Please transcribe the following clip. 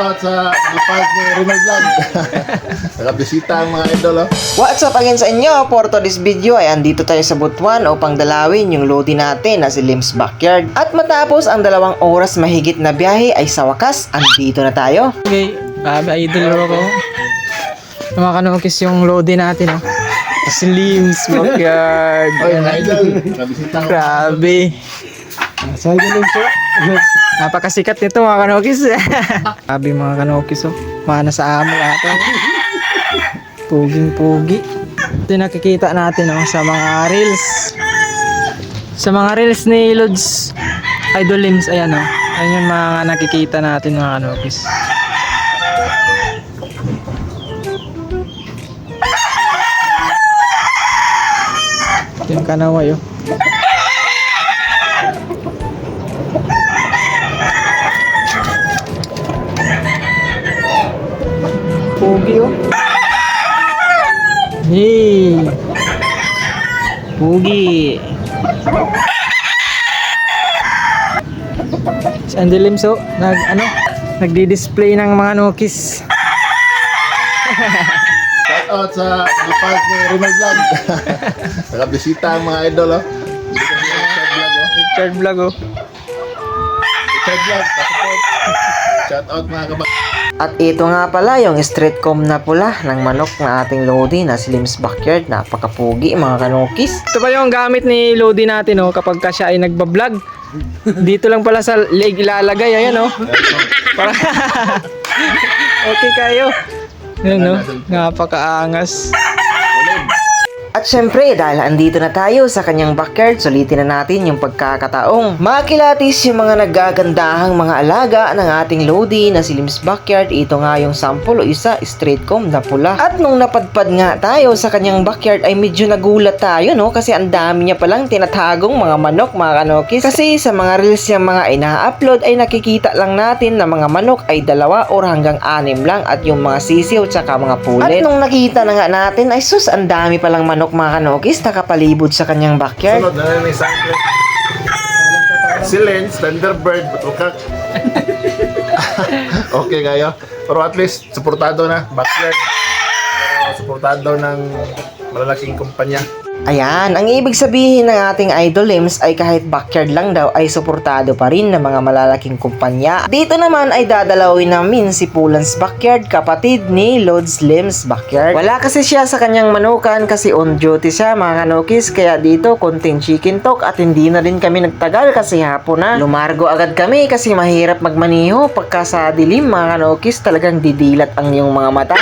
Shoutout sa mga fans ni Rino Vlog. Nakabisita ang mga idol, oh. What's up again sa inyo? For today's video ay andito tayo sa Butuan upang dalawin yung loadie natin na si Lim's Backyard. At matapos ang 2 oras mahigit na biyahe ay sa wakas, andito na tayo. Okay, idol ko. Mga kanukis yung loadie natin, oh. Si Lim's Backyard. Oy, mga idol. Nakabisita ko. Grabe. Sa idol po. Napakasikat nito mga kanukis. Grabe mga kanukis, oh. Mana sa amo natin. Puging-pugi. Ito yung nakikita natin, oh, sa mga reels. Sa mga reels ni Lods Idol Lims, ayan, oh. Ayan yung mga nakikita natin mga kanukis. Ito yung kanaway, oh. Pugi, oh. Hey. Pugi. Si Andy Lims, oh, nagdi-display ng mga nukis. Shoutout sa mga fans ni Rino Vlog. Nakabisita ang mga idol, oh. Richard Vlog, oh. Richard Vlog, pasuport. Shoutout mga kabag. At ito nga pala yung street comb na pula ng manok na ating loadie na si Lim's Backyard. Napakapugi mga kanukis. Ito pa yung gamit ni Lodi natin, oh, kapag ka siya ay nagbablog. Dito lang pala sa leg ilalagay, ayan, oh. Para okay kayo. Yan, no? Napakaangas. At syempre, dahil andito na tayo sa kanyang backyard, sulitin na natin yung pagkakataong makilatis yung mga naggagandahang mga alaga ng ating loadie na si Lim's Backyard. Ito nga yung sample o isa, straight comb na pula. At nung napadpad nga tayo sa kanyang backyard ay medyo nagulat tayo, no? Kasi ang dami niya palang tinatagong mga manok, mga kanokis. Kasi sa mga reels yung mga ina-upload ay nakikita lang natin na mga manok ay 2 or hanggang 6 lang at yung mga sisiw tsaka mga pulet. At nung nakita na nga natin ay sus, ang dami palang manok mga kanokis nakapalibot sa kanyang backyard. Sunod na may sangkot. Si Lens, Thunderbird, Batukak. Okay kayo. Pero at least, suportado na. Backyard. Pero suportado ng malalaking kumpanya. Ayan, ang ibig sabihin ng ating Idol Lims ay kahit backyard lang daw ay suportado pa rin ng mga malalaking kumpanya. Dito naman ay dadalawin namin si Pulan's Backyard, kapatid ni Lods Lims Backyard. Wala kasi siya sa kanyang manukan kasi on duty siya mga kanokis, kaya dito konting chicken talk at hindi na rin kami nagtagal kasi hapon na. Lumargo agad kami kasi mahirap magmaniho pagka sa dilim mga kanokis, talagang didilat ang iyong mga mata.